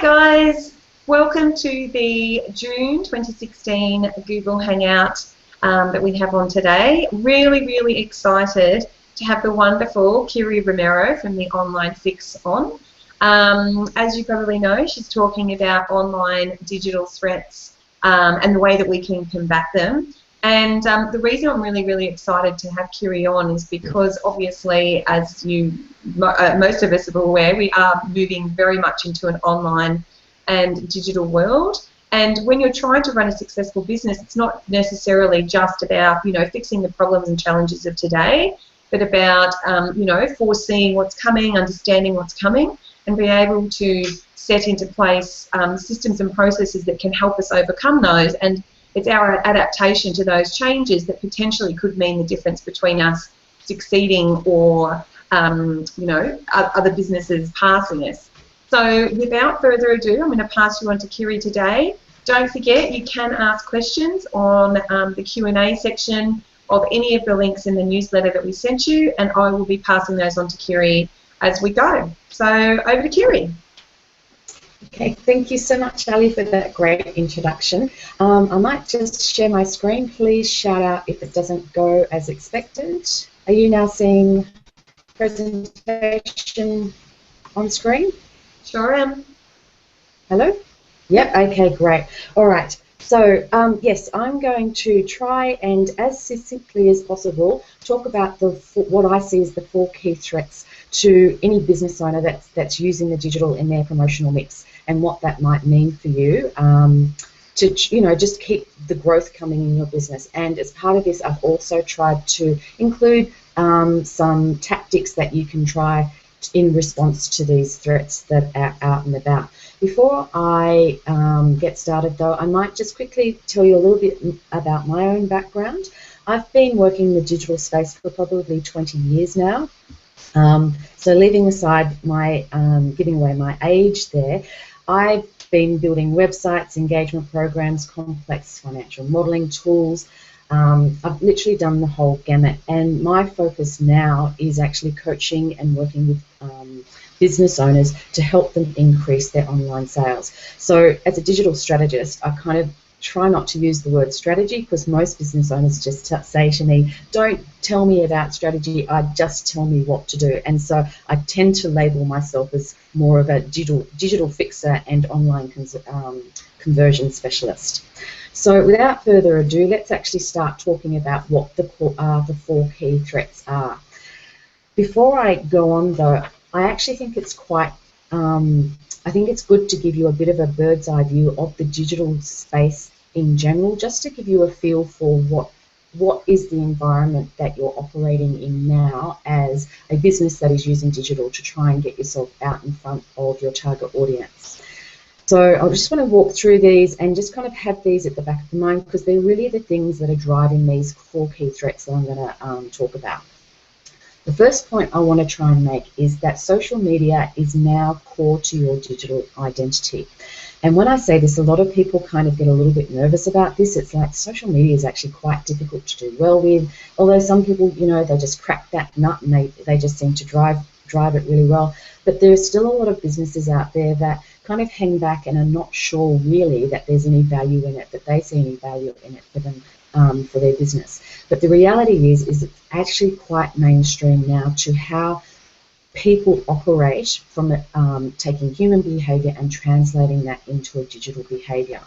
guys, welcome to the June 2016 Google Hangout that we have on today. Really excited to have the wonderful Kiri Romero from the Online Fix on. As you probably know, she's talking about online digital threats and the way that we can combat them. And the reason I'm really excited to have Kiri on is because obviously, as most of us are aware, we are moving very much into an online and digital world. And when you're trying to run a successful business, it's not necessarily just about, fixing the problems and challenges of today, but about, foreseeing what's coming, understanding what's coming, and being able to set into place systems and processes that can help us overcome those. And it's our adaptation to those changes that potentially could mean the difference between us succeeding or, other businesses passing us. So without further ado, I'm going to pass you on to Kiri today. Don't forget, you can ask questions on the Q&A section of any of the links in the newsletter that we sent you, and I will be passing those on to Kiri as we go. So over to Kiri. Okay, thank you so much, Ali, for that great introduction. I might just share my screen. Please shout out if it doesn't go as expected. Are you now seeing presentation on screen? Sure am. Hello? Yep, okay, great. All right. So, yes, I'm going to try and, as succinctly as possible, talk about what I see as the 4 key threats to any business owner that's using the digital in their promotional mix, and what that might mean for you to, just keep the growth coming in your business. And as part of this, I've also tried to include some tactics that you can try in response to these threats that are out and about. Before I get started, though, I might just quickly tell you a little bit about my own background. I've been working in the digital space for probably 20 years now. So leaving aside my giving away my age there, I've been building websites, engagement programs, complex financial modeling tools. I've literally done the whole gamut, and my focus now is actually coaching and working with business owners to help them increase their online sales. So as a digital strategist, I kind of try not to use the word strategy, because most business owners just say to me, don't tell me about strategy, just tell me what to do. And so I tend to label myself as more of a digital fixer and online conversion specialist. So without further ado, let's actually start talking about what the 4 key threats are. Before I go on, though, I actually think it's quite I think it's good to give you a bit of a bird's eye view of the digital space in general, just to give you a feel for what is the environment that you're operating in now as a business that is using digital to try and get yourself out in front of your target audience. So I just want to walk through these and just kind of have these at the back of the mind, because they're really the things that are driving these 4 key threats that I'm going to talk about. The first point I want to try and make is that social media is now core to your digital identity. And when I say this, a lot of people kind of get a little bit nervous about this. It's like social media is actually quite difficult to do well with, although some people, they just crack that nut and they just seem to drive it really well. But there's still a lot of businesses out there that kind of hang back and are not sure really that there's any value in it, that they see any value in it for them. For their business. But the reality is it's actually quite mainstream now to how people operate from taking human behavior and translating that into a digital behavior.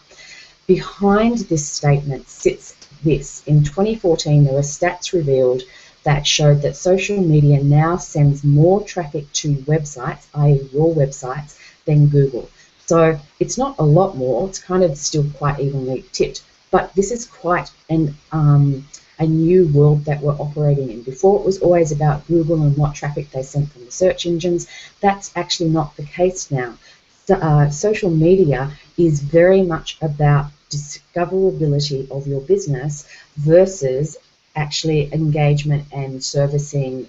Behind this statement sits this. In 2014, there were stats revealed that showed that social media now sends more traffic to websites, i.e. your websites, than Google. So it's not a lot more, it's kind of still quite evenly tipped. But this is quite a new world that we're operating in. Before, it was always about Google and what traffic they sent from the search engines. That's actually not the case now. Social media is very much about discoverability of your business versus actually engagement and servicing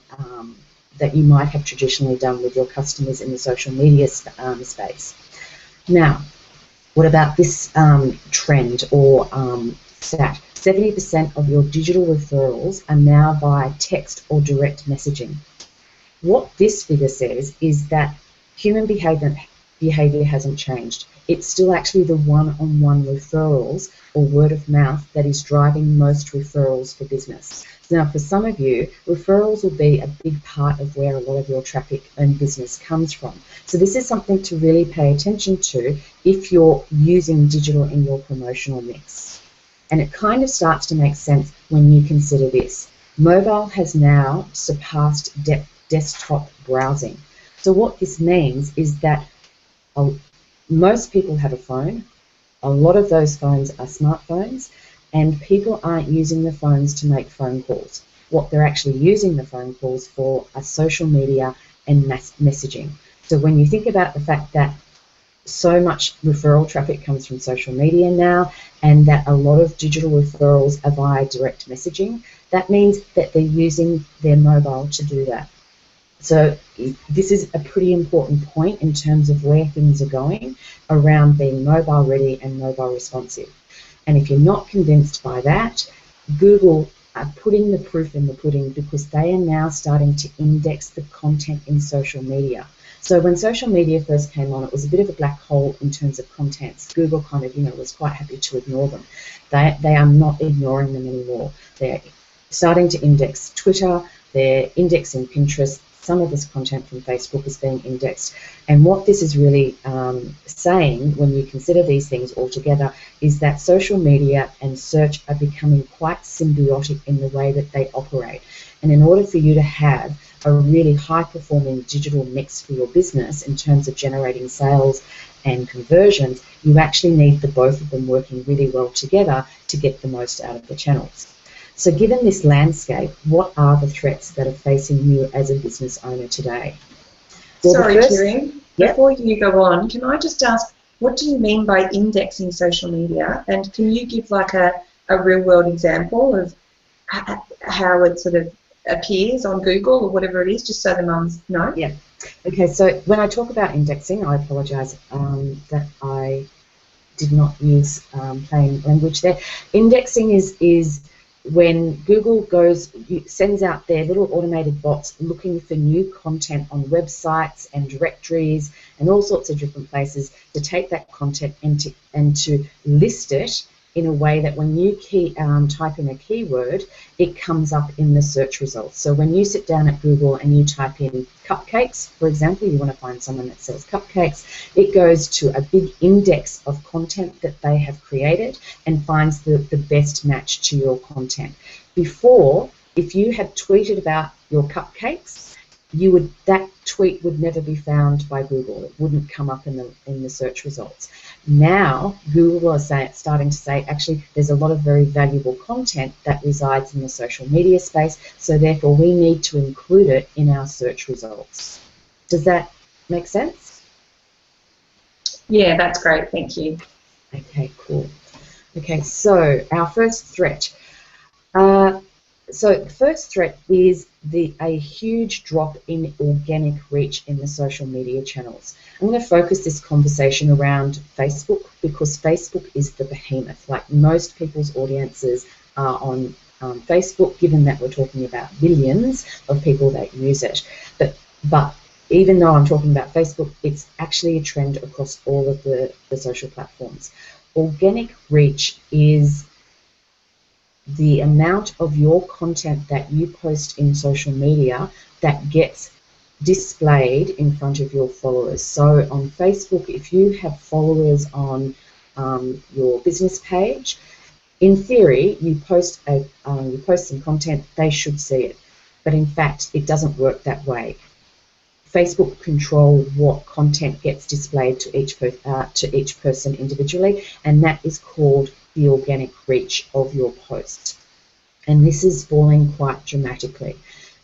that you might have traditionally done with your customers in the social media space. Now, what about this trend or stat? 70% of your digital referrals are now via text or direct messaging. What this figure says is that human behavior behavior hasn't changed. It's still actually the one-on-one referrals or word of mouth that is driving most referrals for business. Now, for some of you, referrals will be a big part of where a lot of your traffic and business comes from. So this is something to really pay attention to if you're using digital in your promotional mix. And it kind of starts to make sense when you consider this. Mobile has now surpassed desktop browsing. So what this means is that most people have a phone. A lot of those phones are smartphones, and people aren't using the phones to make phone calls. What they're actually using the phone calls for are social media and messaging. So when you think about the fact that so much referral traffic comes from social media now, and that a lot of digital referrals are via direct messaging, that means that they're using their mobile to do that. So this is a pretty important point in terms of where things are going around being mobile ready and mobile responsive. And if you're not convinced by that, Google are putting the proof in the pudding, because they are now starting to index the content in social media. So when social media first came on, it was a bit of a black hole in terms of contents. Google kind of, was quite happy to ignore them. They are not ignoring them anymore. They're starting to index Twitter, they're indexing Pinterest. Some of this content from Facebook is being indexed. And what this is really saying, when you consider these things all together, is that social media and search are becoming quite symbiotic in the way that they operate. And in order for you to have a really high-performing digital mix for your business in terms of generating sales and conversions, you actually need the both of them working really well together to get the most out of the channels. So given this landscape, what are the threats that are facing you as a business owner today? Well, sorry, Kiri, before you go on, can I just ask, what do you mean by indexing social media? And can you give like a real-world example of how it sort of appears on Google or whatever it is, just so the mums know? Yeah. Okay, so when I talk about indexing, I apologise that I did not use plain language there. Indexing is when Google sends out their little automated bots looking for new content on websites and directories and all sorts of different places to take that content and to list it in a way that when you type in a keyword, it comes up in the search results. So when you sit down at Google and you type in cupcakes, for example, you want to find someone that sells cupcakes, it goes to a big index of content that they have created and finds the best match to your content. Before, if you had tweeted about your cupcakes, that tweet would never be found by Google. It wouldn't come up in the search results. Now, Google is starting to say, actually, there's a lot of very valuable content that resides in the social media space, so therefore we need to include it in our search results. Does that make sense? Yeah, that's great. Thank you. Okay, cool. Okay, so our first threat. So the first threat is a huge drop in organic reach in the social media channels. I'm going to focus this conversation around Facebook, because Facebook is the behemoth. Like, most people's audiences are on Facebook, given that we're talking about millions of people that use it. But even though I'm talking about Facebook, it's actually a trend across all of the social platforms. Organic reach is the amount of your content that you post in social media that gets displayed in front of your followers. So on Facebook, if you have followers on your business page, in theory, you post some content, they should see it. But in fact, it doesn't work that way. Facebook control what content gets displayed to each person individually, and that is called the organic reach of your post. And this is falling quite dramatically.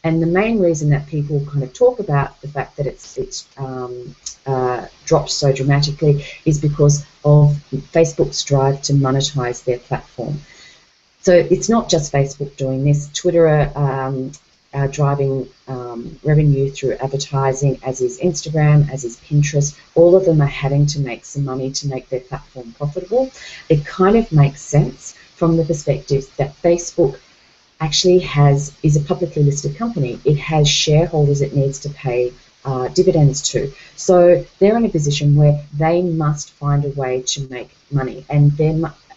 And the main reason that people kind of talk about the fact that it's dropped so dramatically is because of Facebook's drive to monetize their platform. So it's not just Facebook doing this. Twitter are driving revenue through advertising, as is Instagram, as is Pinterest. All of them are having to make some money to make their platform profitable. It kind of makes sense from the perspective that Facebook actually is a publicly listed company. It has shareholders it needs to pay dividends to. So they're in a position where they must find a way to make money, and their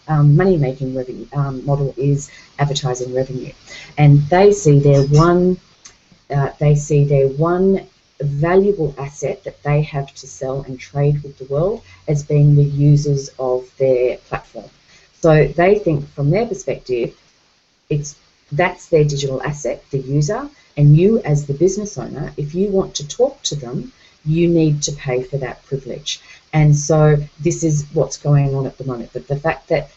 money-making revenue model is advertising revenue, and they see their one valuable asset that they have to sell and trade with the world as being the users of their platform. So they think, from their perspective, that's their digital asset, the user, and you as the business owner, if you want to talk to them, you need to pay for that privilege. And so this is what's going on at the moment. But the fact that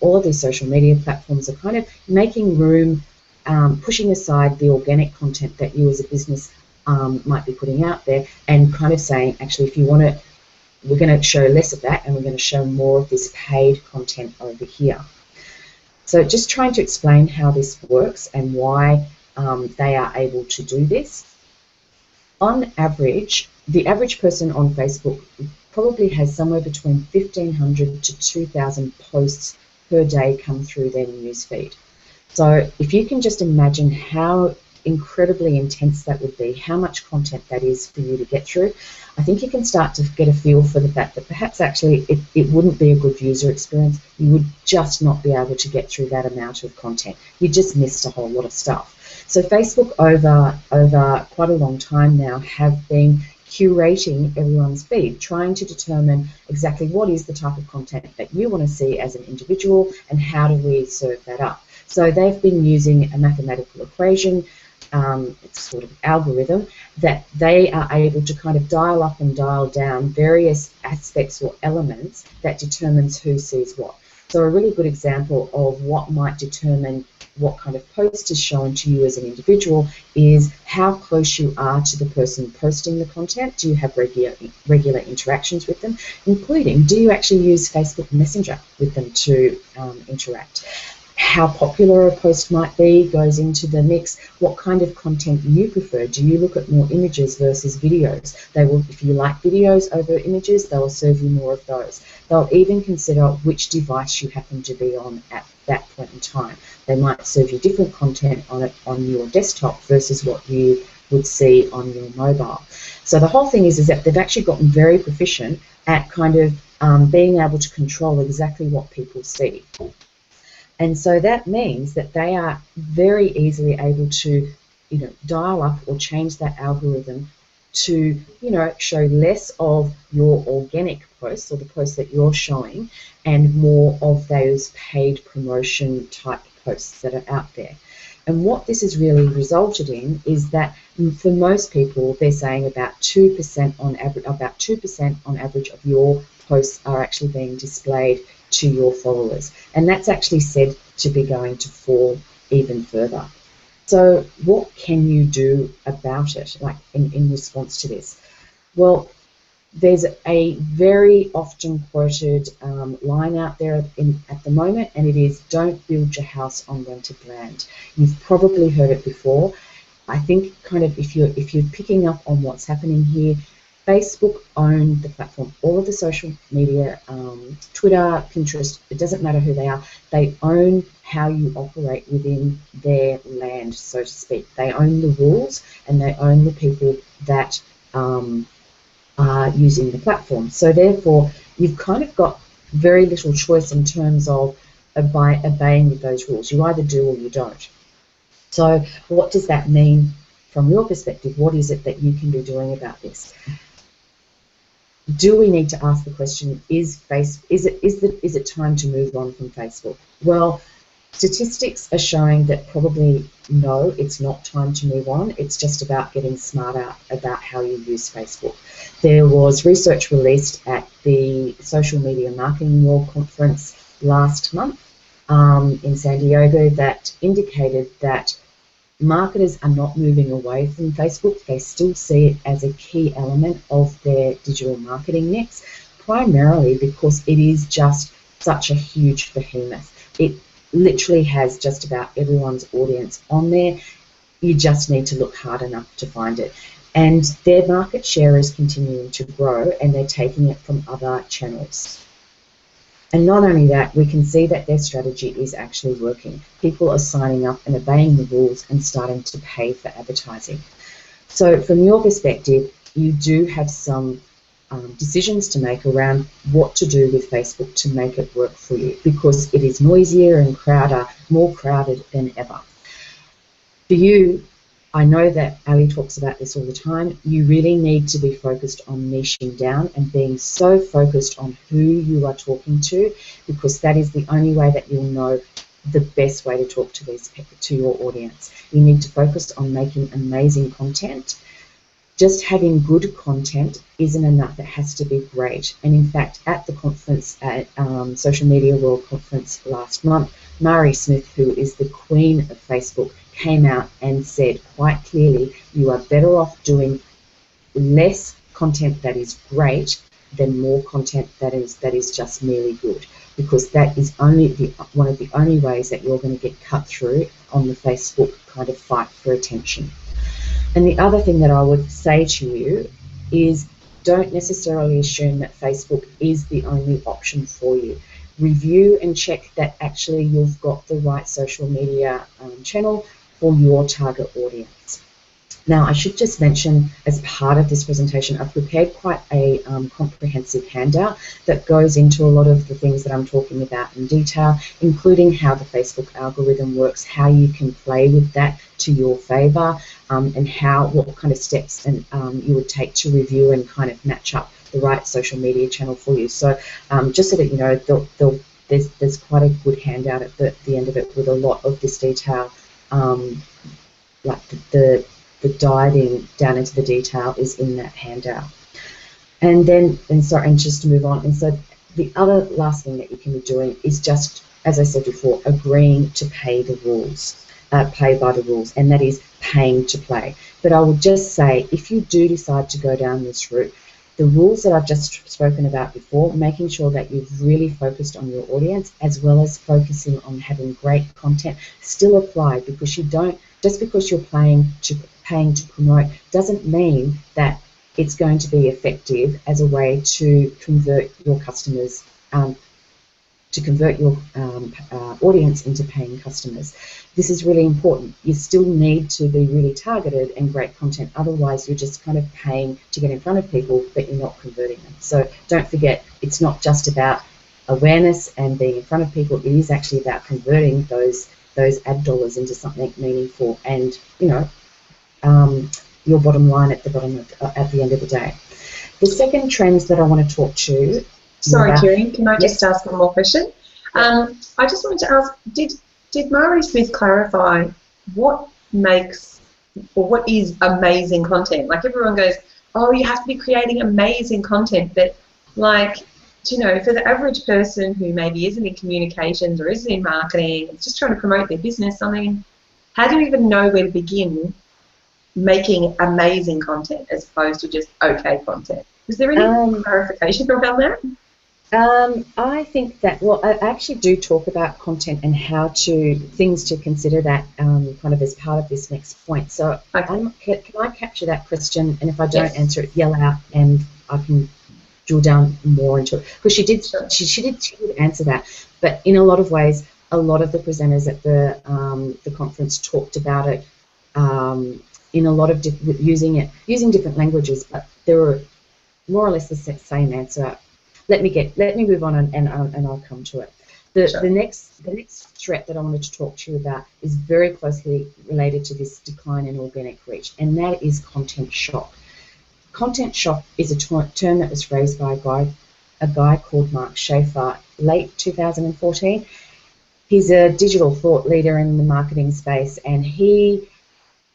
all of these social media platforms are kind of making room, pushing aside the organic content that you as a business might be putting out there, and kind of saying, actually, if you want to, we're going to show less of that and we're going to show more of this paid content over here. So just trying to explain how this works and why they are able to do this. On average, the average person on Facebook probably has somewhere between 1,500 to 2,000 posts per day come through their newsfeed. So if you can just imagine how incredibly intense that would be, how much content that is for you to get through, I think you can start to get a feel for the fact that perhaps actually it wouldn't be a good user experience. You would just not be able to get through that amount of content. You just missed a whole lot of stuff. So Facebook over quite a long time now have been curating everyone's feed, trying to determine exactly what is the type of content that you want to see as an individual and how do we serve that up. So they've been using a mathematical equation, it's sort of algorithm, that they are able to kind of dial up and dial down various aspects or elements that determines who sees what. So a really good example of what might determine what kind of post is shown to you as an individual is how close you are to the person posting the content. Do you have regular interactions with them, including do you actually use Facebook Messenger with them to interact? How popular a post might be goes into the mix. What kind of content you prefer? Do you look at more images versus videos? They will, if you like videos over images, they will serve you more of those. They'll even consider which device you happen to be on at that point in time. They might serve you different content on your desktop versus what you would see on your mobile. So the whole thing is that they've actually gotten very proficient at kind of being able to control exactly what people see. And so that means that they are very easily able to, dial up or change that algorithm to, show less of your organic posts or the posts that you're showing and more of those paid promotion type posts that are out there. And what this has really resulted in is that for most people, they're saying about 2% on average of your posts are actually being displayed to your followers, and that's actually said to be going to fall even further. So what can you do about it, like in response to this? Well, there's a very often quoted line out there at the moment, and it is, don't build your house on rented land. You've probably heard it before. I think kind of if you're picking up on what's happening here, Facebook own the platform. All of the social media, Twitter, Pinterest, it doesn't matter who they are, they own how you operate within their land, so to speak. They own the rules and they own the people that are using the platform. So therefore, you've kind of got very little choice in terms of obeying those rules. You either do or you don't. So what does that mean from your perspective? What is it that you can be doing about this? Do we need to ask the question, is it time to move on from Facebook? Well, statistics are showing that probably no, it's not time to move on. It's just about getting smarter about how you use Facebook. There was research released at the Social Media Marketing World Conference last month in San Diego that indicated that marketers are not moving away from Facebook. They still see it as a key element of their digital marketing mix, primarily because it is just such a huge behemoth. It literally has just about everyone's audience on there. You just need to look hard enough to find it. And their market share is continuing to grow, and they're taking it from other channels. And not only that, we can see that their strategy is actually working. People are signing up and obeying the rules and starting to pay for advertising. So from your perspective, you do have some decisions to make around what to do with Facebook to make it work for you, because it is noisier and more crowded than ever. For you, I know that Ali talks about this all the time, you really need to be focused on niching down and being so focused on who you are talking to, because that is the only way that you'll know the best way to talk to your audience. You need to focus on making amazing content. Just having good content isn't enough. It has to be great. And in fact, at the conference, at Social Media World Conference last month, Mari Smith, who is the queen of Facebook, came out and said quite clearly, you are better off doing less content that is great than more content that is just merely good, because that is one of the only ways that you're going to get cut through on the Facebook kind of fight for attention. And the other thing that I would say to you is, don't necessarily assume that Facebook is the only option for you. Review and check that actually you've got the right social media channel for your target audience. Now, I should just mention, as part of this presentation, I've prepared quite a comprehensive handout that goes into a lot of the things that I'm talking about in detail, including how the Facebook algorithm works, how you can play with that to your favour, and what kind of steps you would take to review and kind of match up the right social media channel for you. So just so that you know, there's quite a good handout at the end of it with a lot of this detail, like the diving down into the detail is in that handout. And just to move on, and so the other last thing that you can be doing is just, as I said before, agreeing to play by the rules, and that is paying to play. But I would just say, if you do decide to go down this route, the rules that I've just spoken about before, making sure that you've really focused on your audience, as well as focusing on having great content, still apply, because just because you're paying to promote doesn't mean that it's going to be effective as a way to convert your customers, to convert your audience into paying customers. This is really important. You still need to be really targeted and great content, otherwise you're just kind of paying to get in front of people, but you're not converting them. So don't forget, it's not just about awareness and being in front of people, it is actually about converting those ad dollars into something meaningful and, your bottom line at the end of the day. The second trend that I want to talk to. Sorry, Kiri, can I just ask one more question? I just wanted to ask, did Mari Smith clarify what makes, or what is amazing content? Like, everyone goes, oh, you have to be creating amazing content, but like, for the average person who maybe isn't in communications or isn't in marketing, it's just trying to promote their business, how do you even know where to begin making amazing content as opposed to just okay content? Is there any clarification around that? I think that, I actually do talk about content and things to consider that kind of as part of this next point. So can I capture that question, and if I don't answer it, yell out and I can drill down more into it, because she did answer that. But in a lot of ways, a lot of the presenters at the conference talked about it in a lot of using different languages, but there were more or less the same answer. Let me move on and I'll come to it. The next threat that I wanted to talk to you about is very closely related to this decline in organic reach, and that is content shock. Content shock is a term that was raised by a guy called Mark Schaefer, late 2014. He's a digital thought leader in the marketing space, and he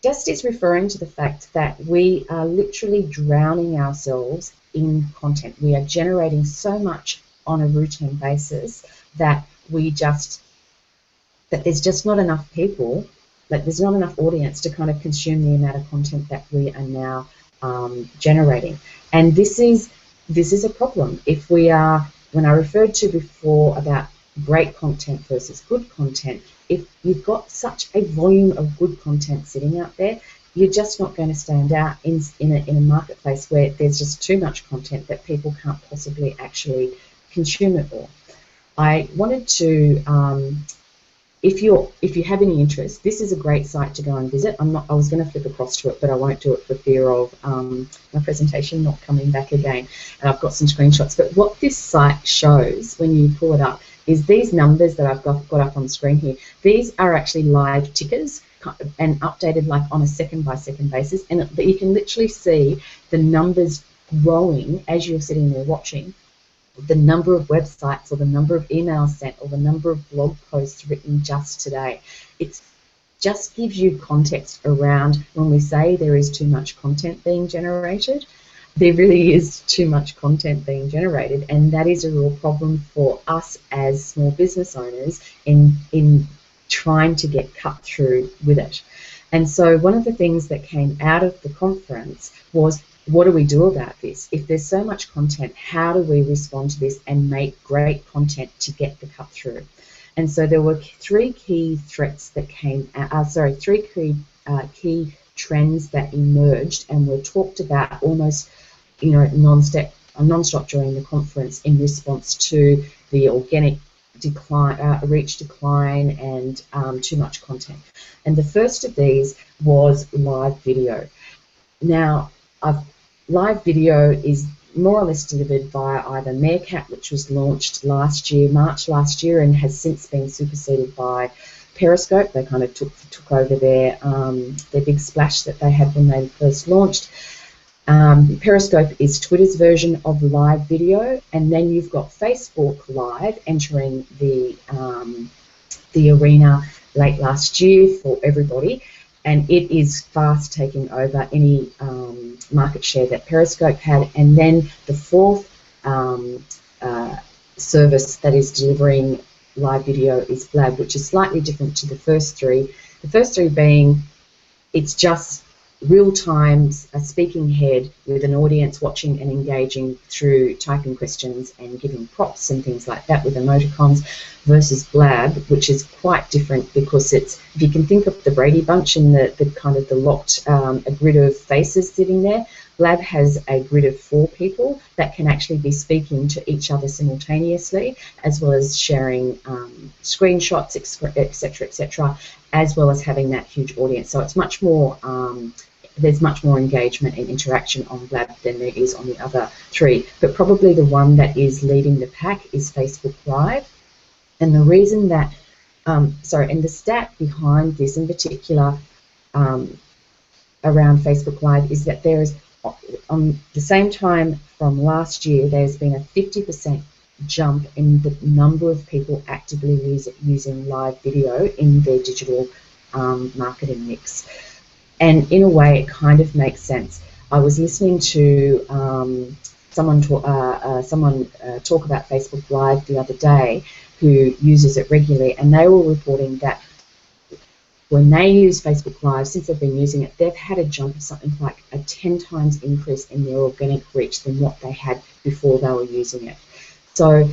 just is referring to the fact that we are literally drowning ourselves in content. We are generating so much on a routine basis that there's just not enough people, there's not enough audience to kind of consume the amount of content that we are now generating. And this is a problem. If we are, when I referred to before about great content versus good content, if you've got such a volume of good content sitting out there, you're just not going to stand out in a marketplace where there's just too much content that people can't possibly actually consume it all. I wanted to if you have any interest, this is a great site to go and visit. I was going to flip across to it, but I won't do it for fear of my presentation not coming back again. And I've got some screenshots. But what this site shows when you pull it up is these numbers that I've got up on screen here. These are actually live tickers and updated like on a second-by-second basis, and you can literally see the numbers growing as you're sitting there watching. The number of websites or the number of emails sent or the number of blog posts written just today. It just gives you context around when we say there is too much content being generated. There really is too much content being generated, and that is a real problem for us as small business owners in trying to get cut through with it. And so one of the things that came out of the conference was, what do we do about this? If there's so much content, how do we respond to this and make great content to get the cut through? And so there were three key threats that came out, three key trends that emerged and were talked about almost, non-stop during the conference in response to the organic decline, reach decline, and too much content. And the first of these was live video. Now, live video is more or less delivered via either Meerkat, which was launched March last year, and has since been superseded by Periscope. They kind of took over their big splash that they had when they first launched. Periscope is Twitter's version of live video, and then you've got Facebook Live entering the arena late last year for everybody. And it is fast taking over any market share that Periscope had. And then the fourth service that is delivering live video is Blab, which is slightly different to the first three. The first three being, it's just real-time speaking head with an audience watching and engaging through typing questions and giving props and things like that with emoticons, versus Blab, which is quite different because it's, if you can think of the Brady Bunch and the kind of the locked a grid of faces sitting there, Blab has a grid of 4 people that can actually be speaking to each other simultaneously, as well as sharing screenshots, etc., etc., as well as having that huge audience. So it's much more, there's much more engagement and interaction on Blab than there is on the other 3. But probably the one that is leading the pack is Facebook Live. And the reason that, and the stat behind this in particular around Facebook Live is that there is, on the same time from last year, there's been a 50% jump in the number of people actively using live video in their digital marketing mix. And in a way, it kind of makes sense. I was listening to someone talk about Facebook Live the other day, who uses it regularly, and they were reporting that when they use Facebook Live, since they've been using it, they've had a jump of something like a 10 times increase in their organic reach than what they had before they were using it. So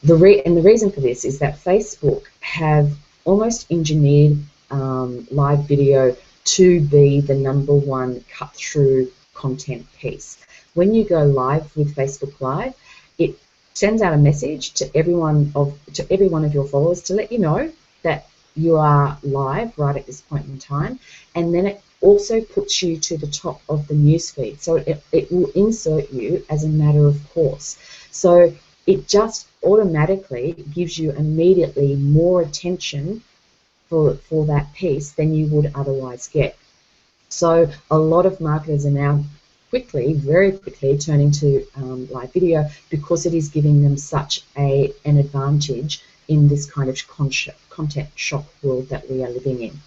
the reason for this is that Facebook have almost engineered live video to be the #1 cut-through content piece. When you go live with Facebook Live, it sends out a message to every one of your followers to let you know that you are live right at this point in time, and then it also puts you to the top of the newsfeed. So it will insert you as a matter of course. So it just automatically gives you immediately more attention for that piece than you would otherwise get. So a lot of marketers are now very quickly turning to live video because it is giving them such an advantage in this kind of content shock world that we are living in.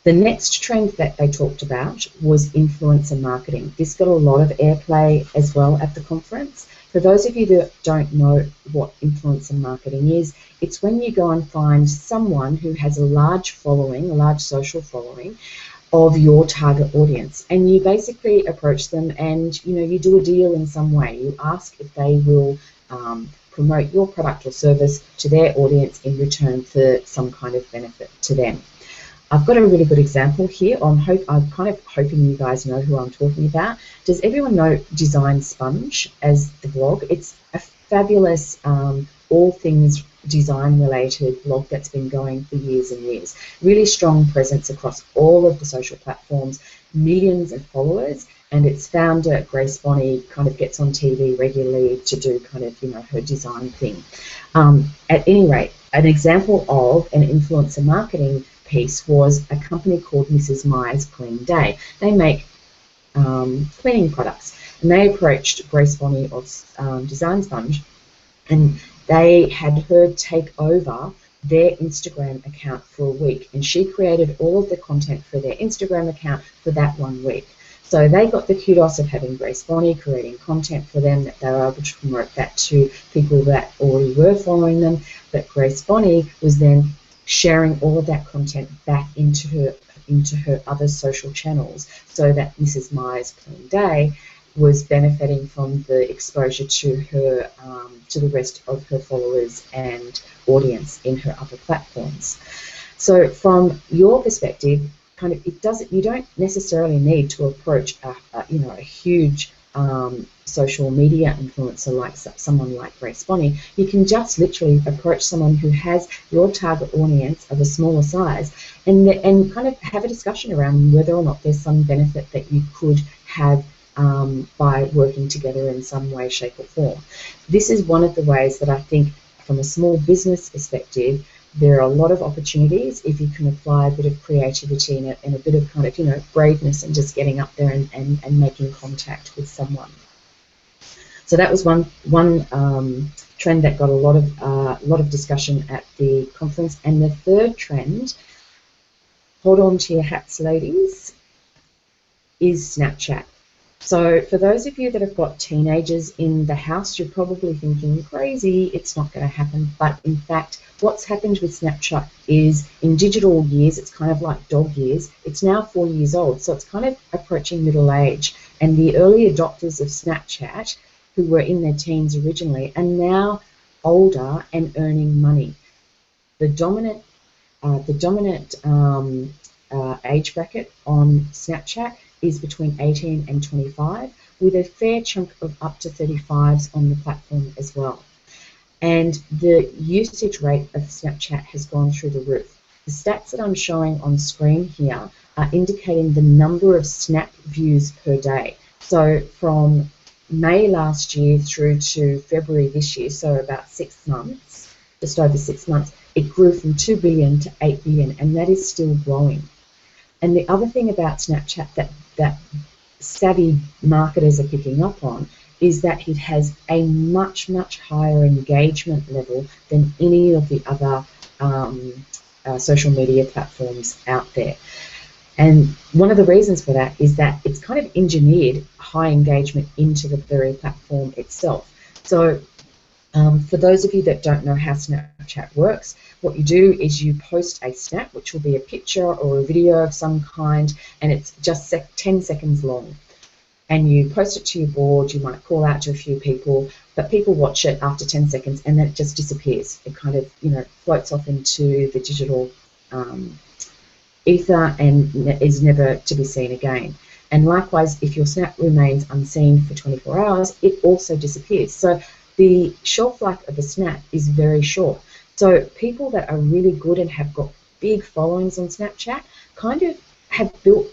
The next trend that they talked about was influencer marketing. This got a lot of airplay as well at the conference. For those of you that don't know what influencer marketing is, it's when you go and find someone who has a large following, a large social following of your target audience, and you basically approach them and you do a deal in some way. You ask if they will promote your product or service to their audience in return for some kind of benefit to them. I've got a really good example here. I'm kind of hoping you guys know who I'm talking about. Does everyone know Design Sponge as the blog? It's a fabulous all things design related blog that's been going for years and years. Really strong presence across all of the social platforms, millions of followers, and its founder, Grace Bonney, kind of gets on TV regularly to do kind of, her design thing. At any rate, an example of an influencer marketing piece was a company called Mrs. Myers Clean Day. They make cleaning products, and they approached Grace Bonney of Design Sponge, and they had her take over their Instagram account for a week, and she created all of the content for their Instagram account for that 1 week. So they got the kudos of having Grace Bonney creating content for them, that they were able to promote that to people that already were following them, but Grace Bonney was then sharing all of that content back into her other social channels, so that Mrs. Myers Clean Day was benefiting from the exposure to her, to the rest of her followers and audience in her other platforms. So from your perspective, kind of, you don't necessarily need to approach a huge social media influencer like someone like Grace Bonney. You can just literally approach someone who has your target audience of a smaller size, and kind of have a discussion around whether or not there's some benefit that you could have by working together in some way, shape or form. This is one of the ways that I think, from a small business perspective, there are a lot of opportunities if you can apply a bit of creativity and a bit of kind of, braveness, and just getting up there and making contact with someone. So that was one trend that got a lot of discussion at the conference. And the third trend, hold on to your hats, ladies, is Snapchat. So for those of you that have got teenagers in the house, you're probably thinking, crazy, it's not going to happen. But in fact, what's happened with Snapchat is, in digital years, it's kind of like dog years. It's now 4 years old, so it's kind of approaching middle age. And the early adopters of Snapchat, who were in their teens originally, are now older and earning money. The dominant age bracket on Snapchat is between 18 and 25, with a fair chunk of up to 35s on the platform as well. And the usage rate of Snapchat has gone through the roof. The stats that I'm showing on screen here are indicating the number of Snap views per day. So from May last year through to February this year, so about 6 months, just over 6 months, it grew from 2 billion to 8 billion, and that is still growing. And the other thing about Snapchat that savvy marketers are picking up on is that it has a much, much higher engagement level than any of the other social media platforms out there. And one of the reasons for that is that it's kind of engineered high engagement into the very platform itself. So for those of you that don't know how Snapchat works, what you do is you post a snap, which will be a picture or a video of some kind, and it's just 10 seconds long. And you post it to your board, you might call out to a few people, but people watch it after 10 seconds and then it just disappears. It kind of, floats off into the digital ether and is never to be seen again. And likewise, if your snap remains unseen for 24 hours, it also disappears. So the shelf life of a snap is very short. So people that are really good and have got big followings on Snapchat kind of have built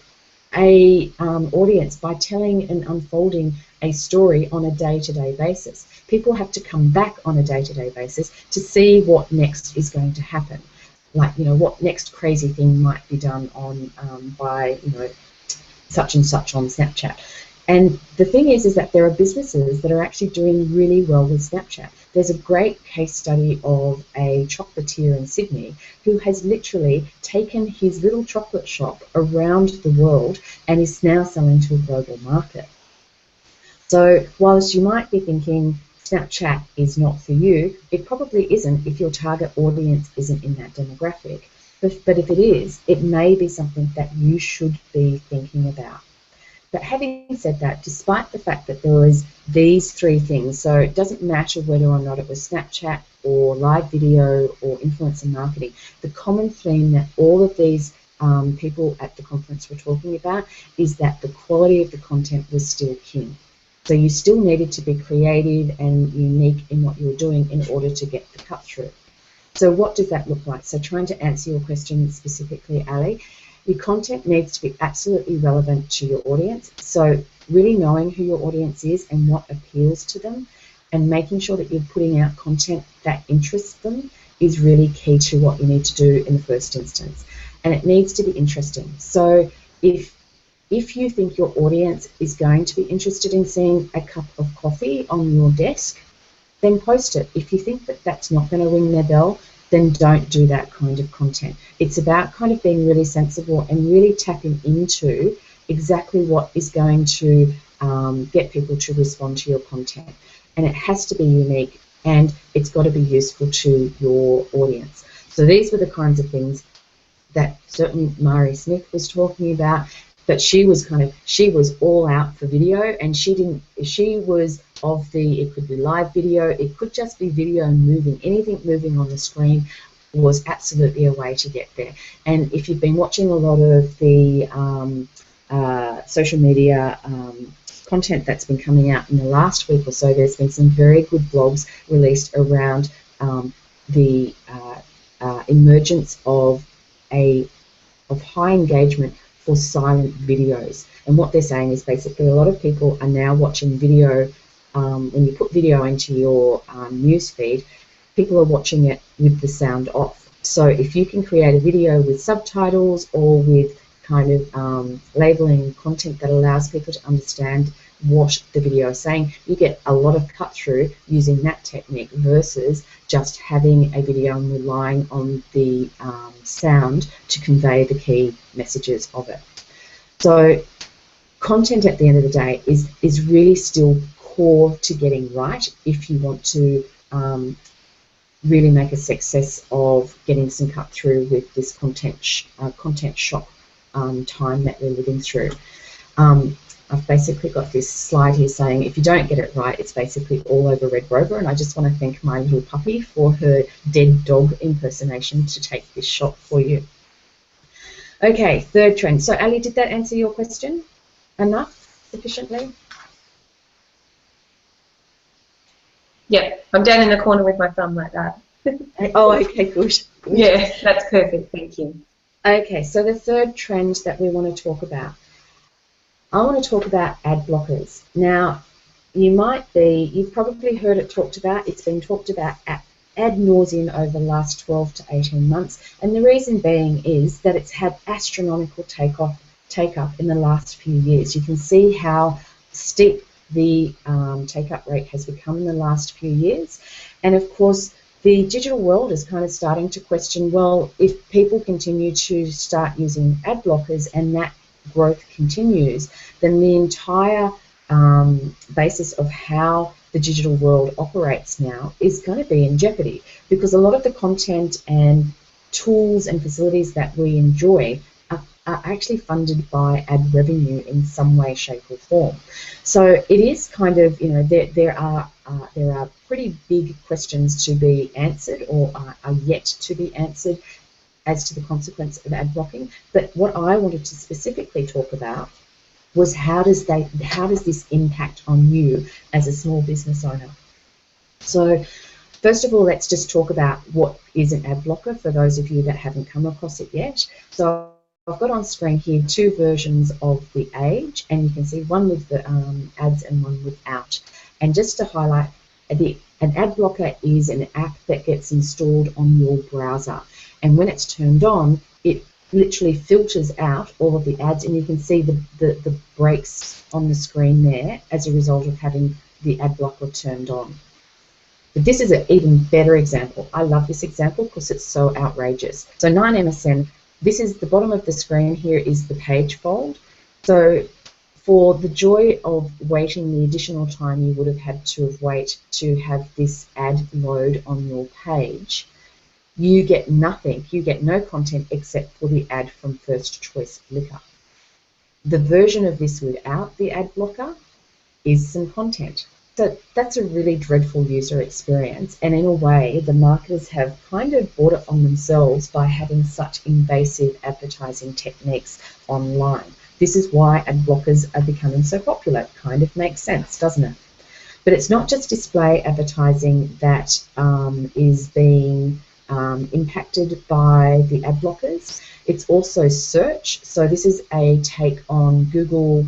a audience by telling and unfolding a story on a day-to-day basis. People have to come back on a day-to-day basis to see what next is going to happen. Like, what next crazy thing might be done on by, such and such on Snapchat. And the thing is that there are businesses that are actually doing really well with Snapchat. There's a great case study of a chocolatier in Sydney who has literally taken his little chocolate shop around the world and is now selling to a global market. So whilst you might be thinking Snapchat is not for you, it probably isn't if your target audience isn't in that demographic. But if it is, it may be something that you should be thinking about. But having said that, despite the fact that there was these 3 things, so it doesn't matter whether or not it was Snapchat or live video or influencer marketing, the common theme that all of these people at the conference were talking about is that the quality of the content was still king. So you still needed to be creative and unique in what you were doing in order to get the cut through. So what does that look like? So trying to answer your question specifically, Ali, your content needs to be absolutely relevant to your audience. So really knowing who your audience is and what appeals to them, and making sure that you're putting out content that interests them is really key to what you need to do in the first instance. And it needs to be interesting. So if you think your audience is going to be interested in seeing a cup of coffee on your desk, then post it. If you think that that's not going to ring their bell, then don't do that kind of content. It's about kind of being really sensible and really tapping into exactly what is going to get people to respond to your content. And it has to be unique, and it's got to be useful to your audience. So these were the kinds of things that certainly Mari Smith was talking about, but she was all out for video, and she was of the, it could be live video, it could just be video moving, anything moving on the screen was absolutely a way to get there. And if you've been watching a lot of the social media content that's been coming out in the last week or so, there's been some very good blogs released around the emergence of high engagement for silent videos. And what they're saying is basically a lot of people are now watching video, when you put video into your news feed, people are watching it with the sound off. So if you can create a video with subtitles or with kind of labeling content that allows people to understand what the video is saying, you get a lot of cut through using that technique versus just having a video and relying on the sound to convey the key messages of it. So content at the end of the day is really still core to getting right if you want to really make a success of getting some cut through with this content shock time that we're living through. I've basically got this slide here saying if you don't get it right, it's basically all over Red Rover, and I just want to thank my little puppy for her dead dog impersonation to take this shot for you. Okay, third trend. So Ali, did that answer your question enough, sufficiently? Yeah, I'm down in the corner with my thumb like that. Oh, okay, good. Yeah, that's perfect, thank you. Okay, so the third trend that we want to talk about. I want to talk about ad blockers. Now, you've probably heard it talked about. It's been talked about ad nauseum over the last 12 to 18 months, and the reason being is that it's had astronomical take-up in the last few years. You can see how steep the take-up rate has become in the last few years, and of course the digital world is kind of starting to question, well, if people continue to start using ad blockers and that growth continues, then the entire basis of how the digital world operates now is going to be in jeopardy, because a lot of the content and tools and facilities that we enjoy are actually funded by ad revenue in some way, shape or form. So it is kind of, you know, there are pretty big questions to be answered or are yet to be answered as to the consequence of ad blocking. But what I wanted to specifically talk about was how does this impact on you as a small business owner? So first of all, let's just talk about what is an ad blocker for those of you that haven't come across it yet. So I've got on screen here two versions of the Age, and you can see one with the ads and one without. And just to highlight, an ad blocker is an app that gets installed on your browser, and when it's turned on, it literally filters out all of the ads, and you can see the breaks on the screen there as a result of having the ad blocker turned on. But this is an even better example. I love this example because it's so outrageous. So 9MSN, this is the bottom of the screen here is the page fold. So for the joy of waiting the additional time you would have had to wait to have this ad load on your page, you get nothing. You get no content except for the ad from First Choice Liquor. The version of this without the ad blocker is some content. So that's a really dreadful user experience, and in a way the marketers have kind of brought it on themselves by having such invasive advertising techniques online. This is why ad blockers are becoming so popular. It kind of makes sense, doesn't it? But it's not just display advertising that is being impacted by the ad blockers. It's also search. So this is a take on Google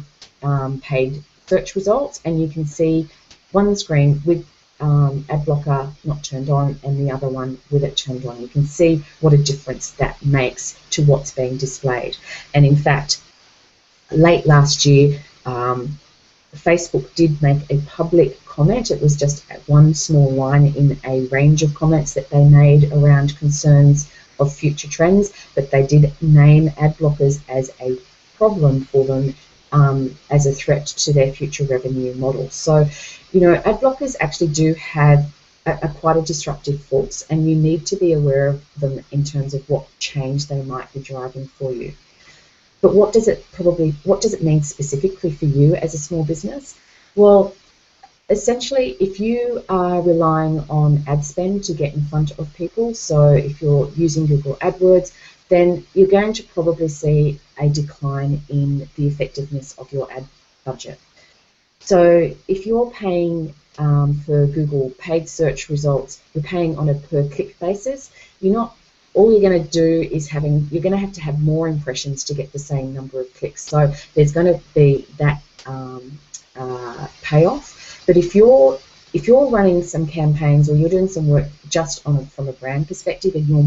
paid search results, and you can see one screen with ad blocker not turned on and the other one with it turned on. You can see what a difference that makes to what's being displayed. And in fact, late last year, Facebook did make a public comment. It was just one small line in a range of comments that they made around concerns of future trends, but they did name ad blockers as a problem for them, as a threat to their future revenue model. So, you know, ad blockers actually do have quite a disruptive force, and you need to be aware of them in terms of what change they might be driving for you. But what does it mean specifically for you as a small business? Well, essentially, if you are relying on ad spend to get in front of people, so if you're using Google AdWords, then you're going to probably see a decline in the effectiveness of your ad budget. So if you're paying for Google paid search results, you're paying on a per click basis. All you're going to do is you're going to have more impressions to get the same number of clicks. So there's going to be that payoff. But if you're running some campaigns, or you're doing some work just from a brand perspective, and you're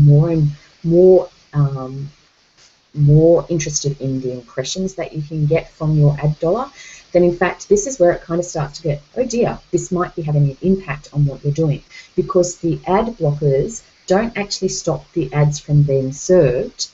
more interested in the impressions that you can get from your ad dollar, then in fact this is where it kind of starts to get, oh dear, this might be having an impact on what you're doing, because the ad blockers don't actually stop the ads from being served.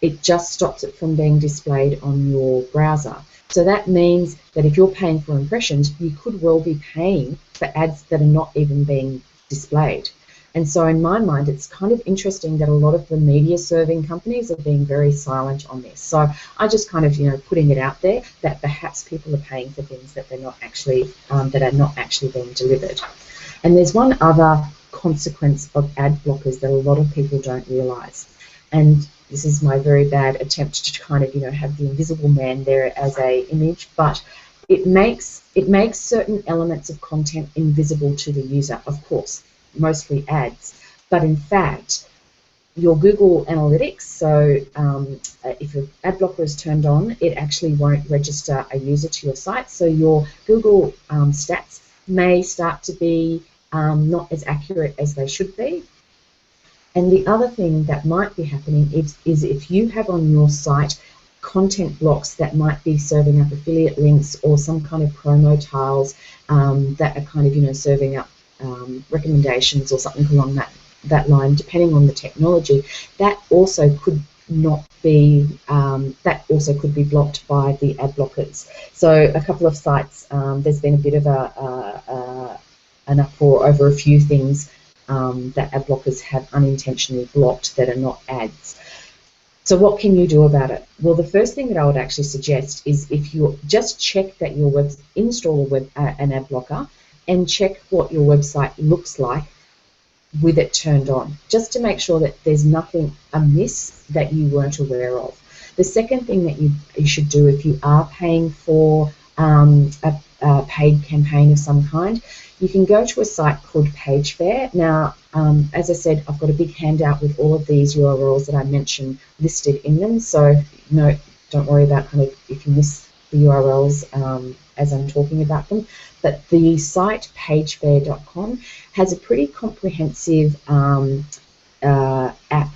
It just stops it from being displayed on your browser. So that means that if you're paying for impressions, you could well be paying for ads that are not even being displayed. And so in my mind, it's kind of interesting that a lot of the media serving companies are being very silent on this. So I just kind of, putting it out there that perhaps people are paying for things that they're not actually, that are not actually being delivered. And there's one other consequence of ad blockers that a lot of people don't realise. And this is my very bad attempt to kind of, have the invisible man there as a image, but it makes certain elements of content invisible to the user, of course, mostly ads. But in fact, your Google Analytics, so if your ad blocker is turned on, it actually won't register a user to your site. So your Google stats may start to be not as accurate as they should be. And the other thing that might be happening is if you have on your site content blocks that might be serving up affiliate links or some kind of promo tiles that are kind of, serving up recommendations or something along that line, depending on the technology, that also could not be, that also could be blocked by the ad blockers. So a couple of sites, there's been a bit of an uproar over a few things that ad blockers have unintentionally blocked that are not ads. So what can you do about it? Well, the first thing that I would actually suggest is if you just check that your install an ad blocker and check what your website looks like with it turned on, just to make sure that there's nothing amiss that you weren't aware of. The second thing that you should do if you are paying for a paid campaign of some kind, you can go to a site called PageFair. Now, as I said, I've got a big handout with all of these URLs that I mentioned listed in them, so don't worry about kind of if you miss the URLs as I'm talking about them. But the site pagefair.com has a pretty comprehensive app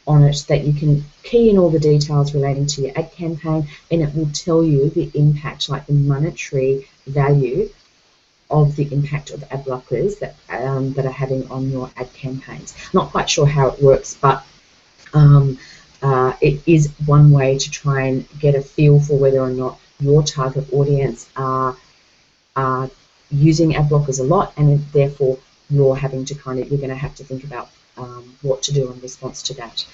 on it that you can key in all the details relating to your ad campaign, and it will tell you the impact, like the monetary value of the impact of ad blockers that are having on your ad campaigns. Not quite sure how it works, but it is one way to try and get a feel for whether or not your target audience are using ad blockers a lot, and therefore you're going to have to think about what to do in response to that.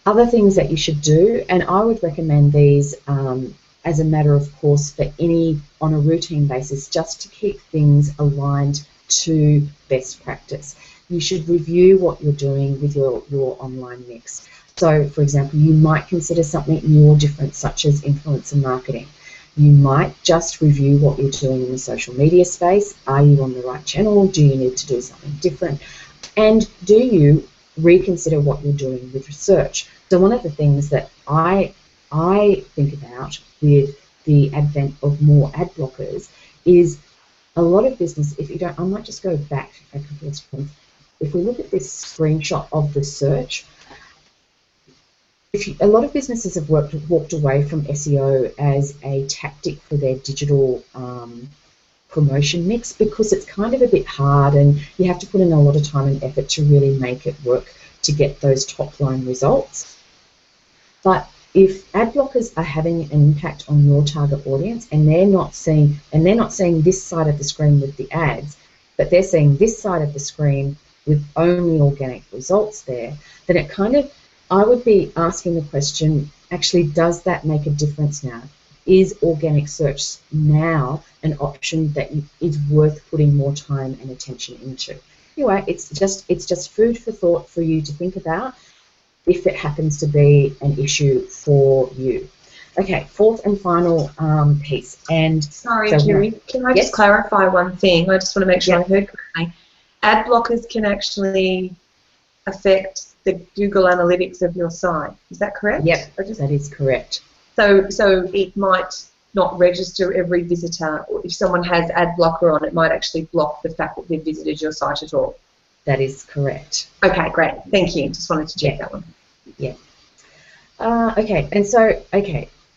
Other things that you should do, and I would recommend these as a matter of course on a routine basis, just to keep things aligned to best practice. You should review what you're doing with your online mix. So, for example, you might consider something more different, such as influencer marketing. You might just review what you're doing in the social media space. Are you on the right channel? Do you need to do something different? And do you reconsider what you're doing with research? So one of the things that I think about with the advent of more ad blockers is a lot of business, if you don't, I might just go back a couple of seconds. If we look at this screenshot of the search, a lot of businesses have walked away from SEO as a tactic for their digital promotion mix, because it's kind of a bit hard and you have to put in a lot of time and effort to really make it work to get those top line results. But if ad blockers are having an impact on your target audience and they're not seeing this side of the screen with the ads, but they're seeing this side of the screen with only organic results there, then it kind of, I would be asking the question, actually, does that make a difference now? Is organic search now an option that is worth putting more time and attention into? Anyway, it's just food for thought for you to think about if it happens to be an issue for you. Okay, fourth and final piece. And sorry, so, Julie, can I just clarify one thing? I just want to make sure I heard correctly. Ad blockers can actually affect the Google Analytics of your site. Is that correct? Yep, that is correct. So it might not register every visitor, or if someone has ad blocker on, it might actually block the fact that they've visited your site at all. That is correct. Okay, great. Thank you. Just wanted to check that one. Yeah. Okay, and so,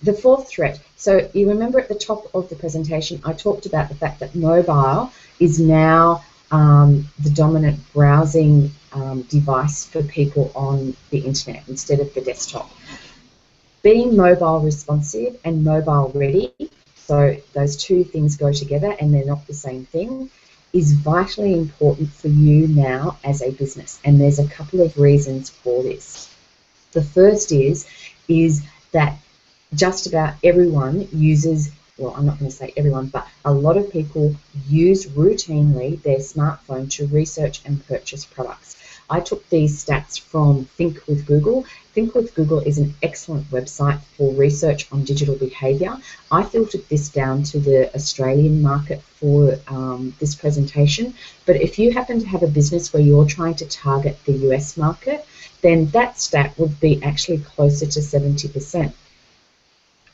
the fourth threat. So you remember at the top of the presentation, I talked about the fact that mobile is now the dominant browsing device for people on the internet instead of the desktop. Being mobile responsive and mobile ready, so those two things go together and they're not the same thing, is vitally important for you now as a business. And there's a couple of reasons for this. The first is that just about everyone uses, well, I'm not going to say everyone, but a lot of people use routinely their smartphone to research and purchase products. I took these stats from Think with Google. Think with Google is an excellent website for research on digital behaviour. I filtered this down to the Australian market for this presentation, but if you happen to have a business where you're trying to target the US market, then that stat would be actually closer to 70%.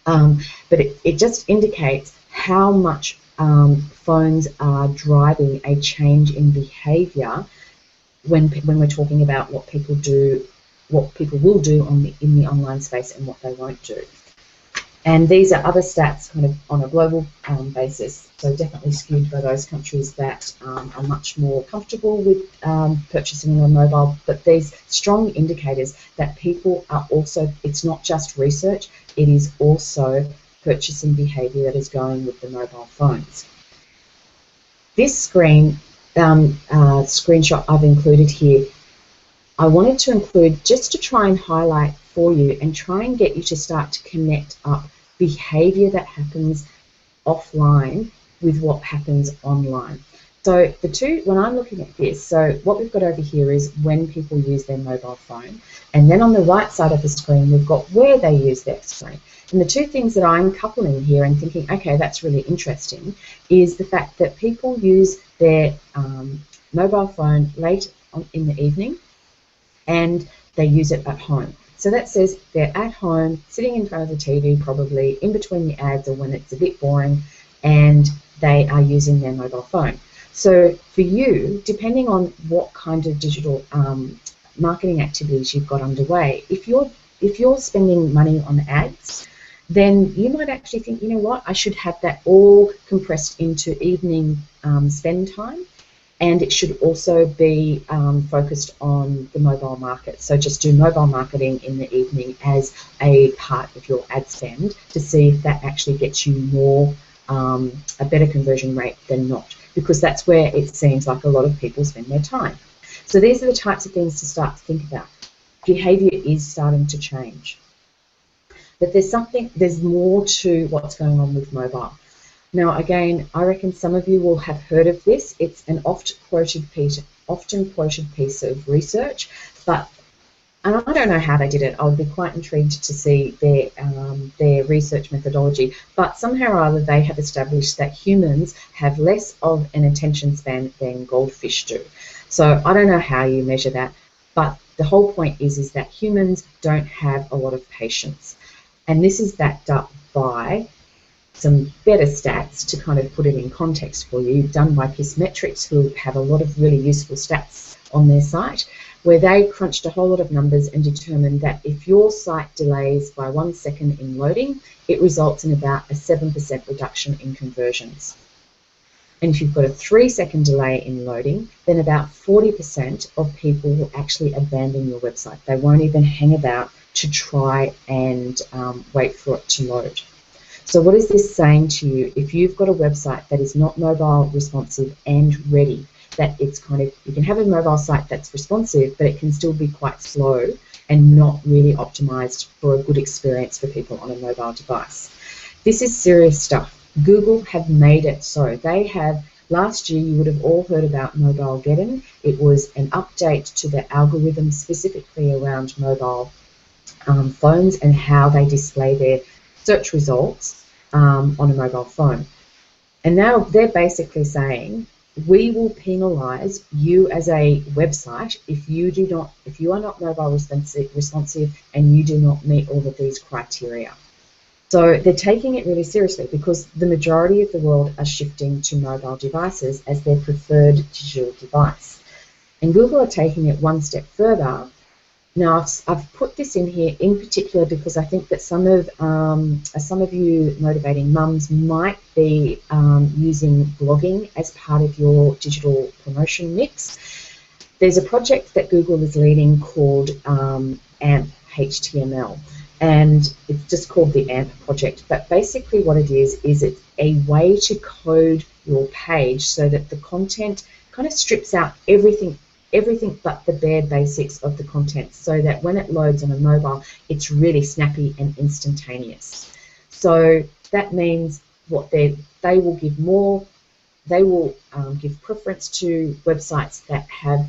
But it just indicates how much phones are driving a change in behaviour when we're talking about what people will do in the online space and what they won't do. And these are other stats kind of on a global basis, so definitely skewed by those countries that are much more comfortable with purchasing on mobile, but these strong indicators that people are also, it's not just research, it is also purchasing behaviour that is going with the mobile phones. This screenshot I've included here, I wanted to include just to try and highlight for you and try and get you to start to connect up behaviour that happens offline with what happens online. So the two, when I'm looking at this, so what we've got over here is when people use their mobile phone, and then on the right side of the screen we've got where they use their screen. And the two things that I'm coupling here and thinking, okay, that's really interesting, is the fact that people use their mobile phone late in the evening and they use it at home. So that says they're at home, sitting in front of the TV probably, in between the ads or when it's a bit boring, and they are using their mobile phone. So for you, depending on what kind of digital marketing activities you've got underway, if you're spending money on ads, then you might actually think, you know what, I should have that all compressed into evening spend time, and it should also be focused on the mobile market. So just do mobile marketing in the evening as a part of your ad spend to see if that actually gets you more, a better conversion rate than not, because that's where it seems like a lot of people spend their time. So these are the types of things to start to think about. Behaviour is starting to change. But there's more to what's going on with mobile. Now, again, I reckon some of you will have heard of this. It's an often quoted piece of research, but and I don't know how they did it. I would be quite intrigued to see their research methodology. But somehow or other, they have established that humans have less of an attention span than goldfish do. So I don't know how you measure that, but the whole point is that humans don't have a lot of patience. And this is backed up by some better stats to kind of put it in context for you, done by Kissmetrics, who have a lot of really useful stats on their site, where they crunched a whole lot of numbers and determined that if your site delays by 1 second in loading, it results in about a 7% reduction in conversions. And if you've got a 3-second delay in loading, then about 40% of people will actually abandon your website. They won't even hang about to try and wait for it to load. So what is this saying to you? If you've got a website that is not mobile responsive and ready, that it's kind of, you can have a mobile site that's responsive, but it can still be quite slow and not really optimized for a good experience for people on a mobile device. This is serious stuff. Google have made it so. They have, last year you would have all heard about Mobilegeddon. It was an update to the algorithm specifically around mobile phones and how they display their search results on a mobile phone. And now they're basically saying, we will penalise you as a website if you are not mobile responsive and you do not meet all of these criteria. So they're taking it really seriously because the majority of the world are shifting to mobile devices as their preferred digital device. And Google are taking it one step further. Now, I've put this in here in particular because I think that some of you motivating mums might be using blogging as part of your digital promotion mix. There's a project that Google is leading called AMP HTML, and it's just called the AMP project. But basically what it is it's a way to code your page so that the content kind of strips out everything but the bare basics of the content, so that when it loads on a mobile, it's really snappy and instantaneous. So that means what they will give preference to websites that have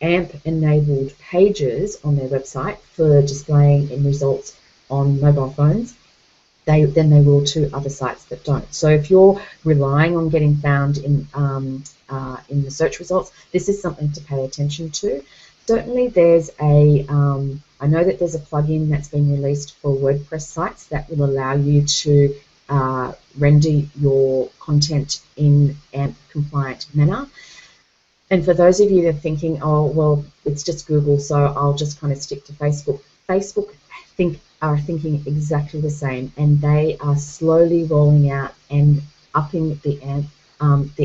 AMP-enabled pages on their website for displaying in results on mobile phones. Then they will to other sites that don't. So if you're relying on getting found in the search results, this is something to pay attention to. Certainly there's I know that there's a plugin that's been released for WordPress sites that will allow you to render your content in AMP compliant manner. And for those of you that are thinking, oh, well, it's just Google, so I'll just kind of stick to Facebook. Facebook are thinking exactly the same, and they are slowly rolling out and upping the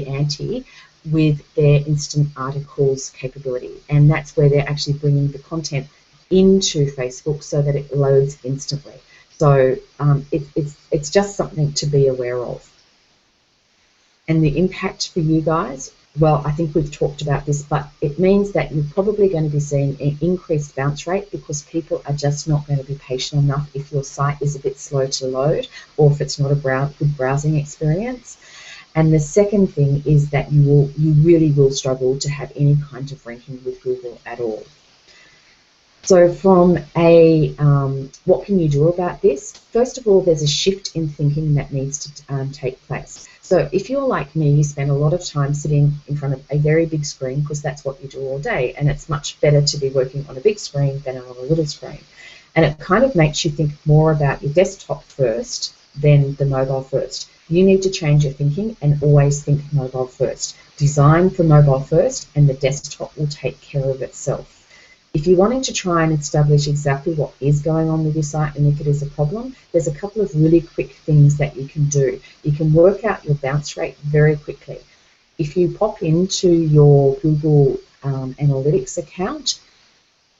ante with their instant articles capability, and that's where they're actually bringing the content into Facebook so that it loads instantly. So it's just something to be aware of. And the impact for you guys, well, I think we've talked about this, but it means that you're probably going to be seeing an increased bounce rate because people are just not going to be patient enough if your site is a bit slow to load or if it's not a good browsing experience. And the second thing is that you really will struggle to have any kind of ranking with Google at all. So from what can you do about this? First of all, there's a shift in thinking that needs to take place. So if you're like me, you spend a lot of time sitting in front of a very big screen because that's what you do all day, and it's much better to be working on a big screen than on a little screen. And it kind of makes you think more about your desktop first than the mobile first. You need to change your thinking and always think mobile first. Design for mobile first, and the desktop will take care of itself. If you're wanting to try and establish exactly what is going on with your site and if it is a problem, there's a couple of really quick things that you can do. You can work out your bounce rate very quickly. If you pop into your Google Analytics account,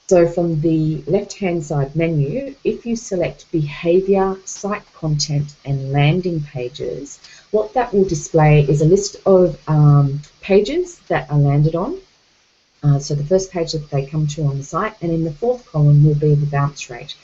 so from the left-hand side menu, if you select Behavior, Site Content and Landing Pages, what that will display is a list of pages that are landed on. So the first page that they come to on the site, and in the fourth column will be the bounce rate.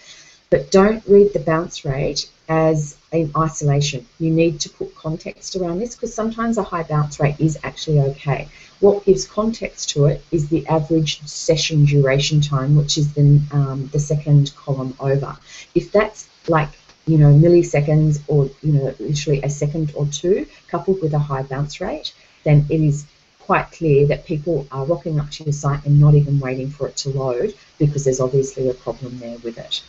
But don't read the bounce rate as in isolation. You need to put context around this, because sometimes a high bounce rate is actually okay. What gives context to it is the average session duration time, which is the second column over. If that's like, you know, milliseconds, or, you know, literally a second or two, coupled with a high bounce rate, then it is quite clear that people are rocking up to your site and not even waiting for it to load, because there's obviously a problem there with it.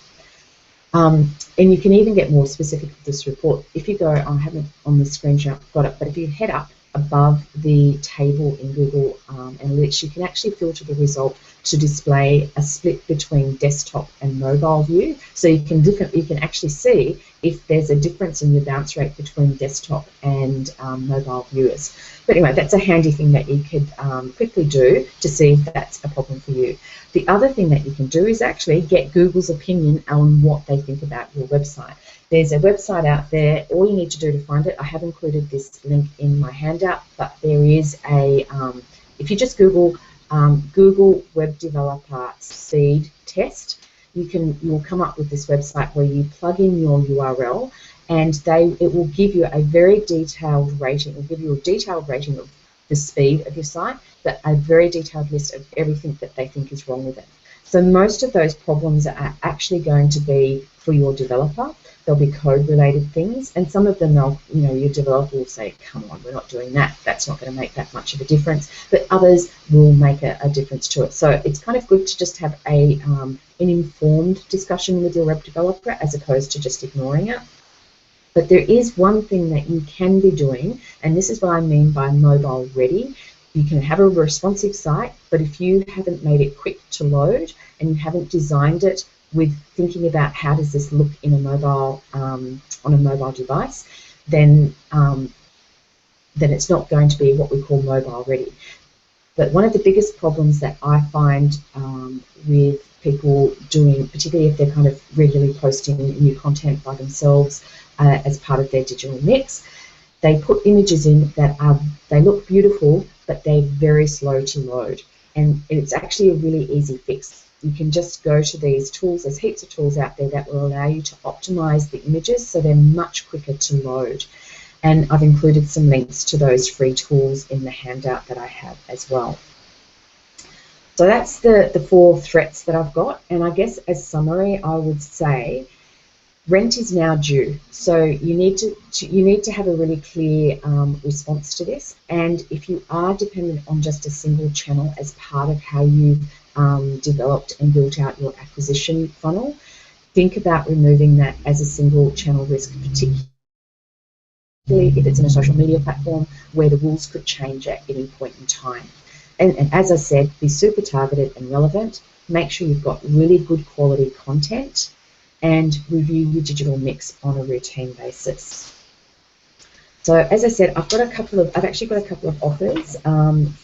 And you can even get more specific with this report. If you go, I haven't on the screenshot got it, but if you head up above the table in Google Analytics, you can actually filter the result to display a split between desktop and mobile view. So you can actually see if there's a difference in your bounce rate between desktop and mobile viewers. But anyway, that's a handy thing that you could quickly do to see if that's a problem for you. The other thing that you can do is actually get Google's opinion on what they think about your website. There's a website out there. All you need to do to find it, I have included this link in my handout, but there is a, if you just Google Google Web Developer Speed Test, you'll come up with this website where you plug in your URL, and it will give you a very detailed rating. It will give you a detailed rating of the speed of your site, but a very detailed list of everything that they think is wrong with it. So most of those problems are actually going to be for your developer. There'll be code-related things, and some of them, your developer will say, come on, we're not doing that. That's not going to make that much of a difference. But others will make a difference to it. So it's kind of good to just have an informed discussion with your web developer as opposed to just ignoring it. But there is one thing that you can be doing, and this is what I mean by mobile ready. You can have a responsive site, but if you haven't made it quick to load and you haven't designed it with thinking about how does this look in a mobile on a mobile device, then it's not going to be what we call mobile ready. But one of the biggest problems that I find with people doing, particularly if they're kind of regularly posting new content by themselves as part of their digital mix, they put images in that they look beautiful, but they're very slow to load. And it's actually a really easy fix. You can just go to these tools. There's heaps of tools out there that will allow you to optimize the images so they're much quicker to load. And I've included some links to those free tools in the handout that I have as well. So that's the 4 threats that I've got. And I guess as summary, I would say rent is now due. So you need to have a really clear response to this. And if you are dependent on just a single channel as part of how you've developed and built out your acquisition funnel, think about removing that as a single channel risk, particularly if it's in a social media platform where the rules could change at any point in time. And as I said, be super targeted and relevant. Make sure you've got really good quality content, and review your digital mix on a routine basis. So as I said, I've actually got a couple of offers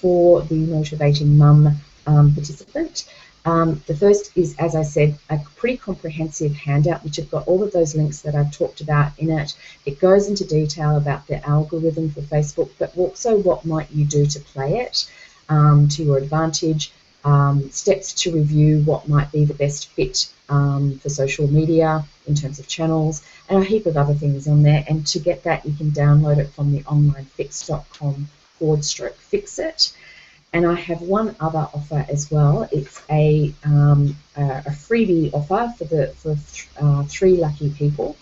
for the Motivating Mum participant. The first is, as I said, a pretty comprehensive handout which have got all of those links that I've talked about in it. It goes into detail about the algorithm for Facebook, but also what might you do to play it to your advantage, steps to review what might be the best fit for social media in terms of channels, and a heap of other things on there. And to get that, you can download it from the onlinefix.com/fixit. And I have one other offer as well. It's a freebie offer for 3 lucky people.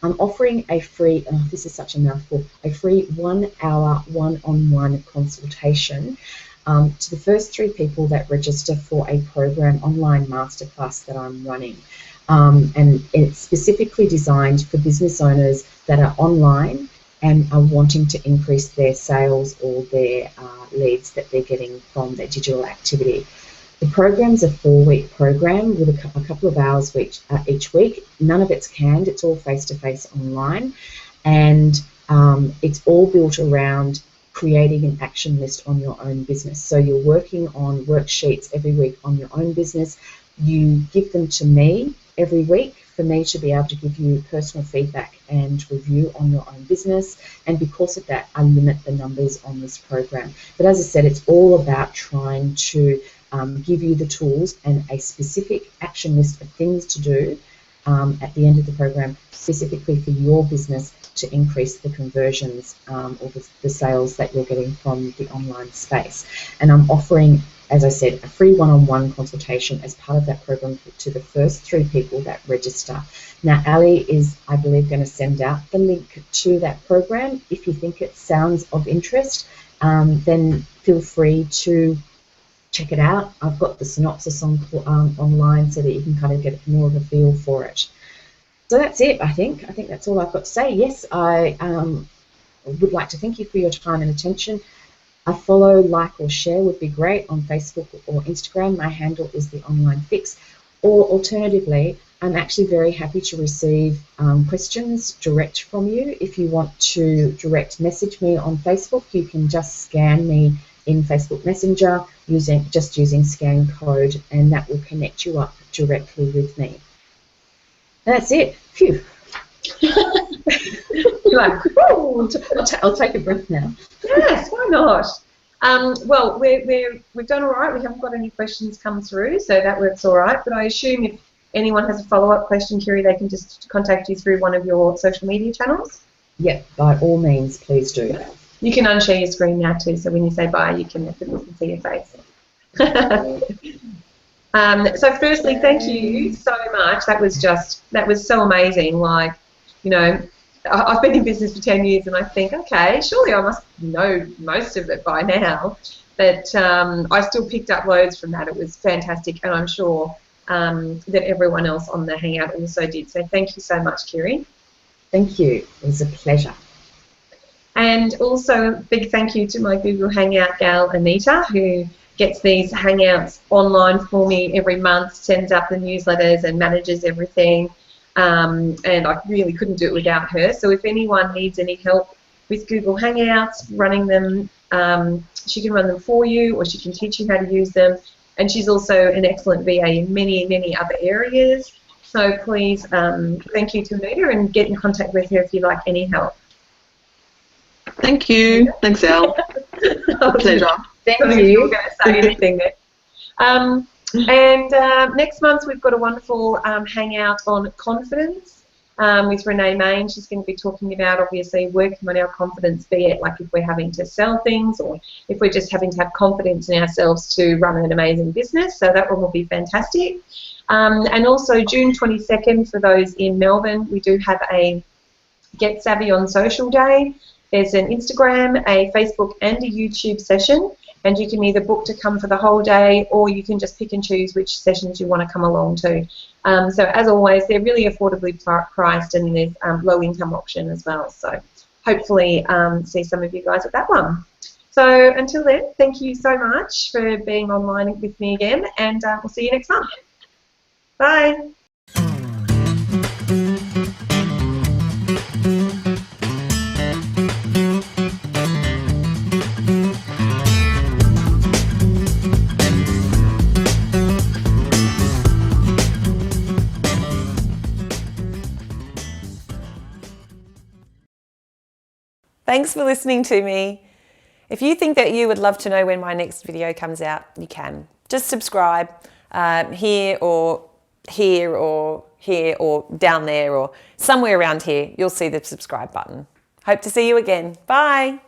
I'm offering a free, this is such a mouthful, a free 1-hour one-on-one consultation to the first 3 people that register for a program online masterclass that I'm running. And it's specifically designed for business owners that are online and are wanting to increase their sales or their leads that they're getting from their digital activity. The program's a 4-week program with a couple of hours each week. None of it's canned, it's all face-to-face online. And it's all built around creating an action list on your own business. So you're working on worksheets every week on your own business. You give them to me every week for me to be able to give you personal feedback and review on your own business. And because of that, I limit the numbers on this program. But as I said, it's all about trying to give you the tools and a specific action list of things to do at the end of the program, specifically for your business to increase the conversions or the sales that you're getting from the online space. And I'm offering, as I said, a free one-on-one consultation as part of that program to the first 3 people that register. Now, Ali is, I believe, going to send out the link to that program. If you think it sounds of interest, then feel free to check it out. I've got the synopsis online so that you can kind of get more of a feel for it. So that's it, I think. I think that's all I've got to say. Yes, I would like to thank you for your time and attention. A follow, like, or share would be great on Facebook or Instagram. My handle is The Online Fix. Or alternatively, I'm actually very happy to receive questions direct from you. If you want to direct message me on Facebook, you can just scan me in Facebook Messenger using scan code, and that will connect you up directly with me. And that's it. Phew. You're like, I'll take a breath now. Yes, why not? Well, we've done all right. We haven't got any questions come through, so that works all right. But I assume if anyone has a follow-up question, Kiri, they can just contact you through one of your social media channels? Yep, by all means, please do. You can unshare your screen now too, so when you say bye, you can see your face. So firstly, thank you so much. That was so amazing. Like, you know, I've been in business for 10 years and I think, okay, surely I must know most of it by now. But I still picked up loads from that. It was fantastic, and I'm sure that everyone else on the Hangout also did. So thank you so much, Kiri. Thank you. It was a pleasure. And also a big thank you to my Google Hangout gal, Anita, who gets these Hangouts online for me every month, sends out the newsletters and manages everything. And I really couldn't do it without her. So if anyone needs any help with Google Hangouts, running them, she can run them for you, or she can teach you how to use them. And she's also an excellent VA in many, many other areas. So please, thank you to Anita, and get in contact with her if you'd like any help. Thank you. Thanks, Al. Pleasure. Thank you. You were going to say anything there. And next month we've got a wonderful hangout on confidence with Renee Main. She's going to be talking about, obviously, working on our confidence, be it like if we're having to sell things or if we're just having to have confidence in ourselves to run an amazing business. So that one will be fantastic. And also June 22nd, for those in Melbourne, we do have a Get Savvy on Social Day. There's an Instagram, a Facebook and a YouTube session, and you can either book to come for the whole day, or you can just pick and choose which sessions you want to come along to. So as always, they're really affordably priced, and there's low income option as well. So hopefully see some of you guys at that one. So until then, thank you so much for being online with me again, and we'll see you next month. Bye. Thanks for listening to me. If you think that you would love to know when my next video comes out, you can. Just subscribe here or here or here or down there or somewhere around here. You'll see the subscribe button. Hope to see you again. Bye.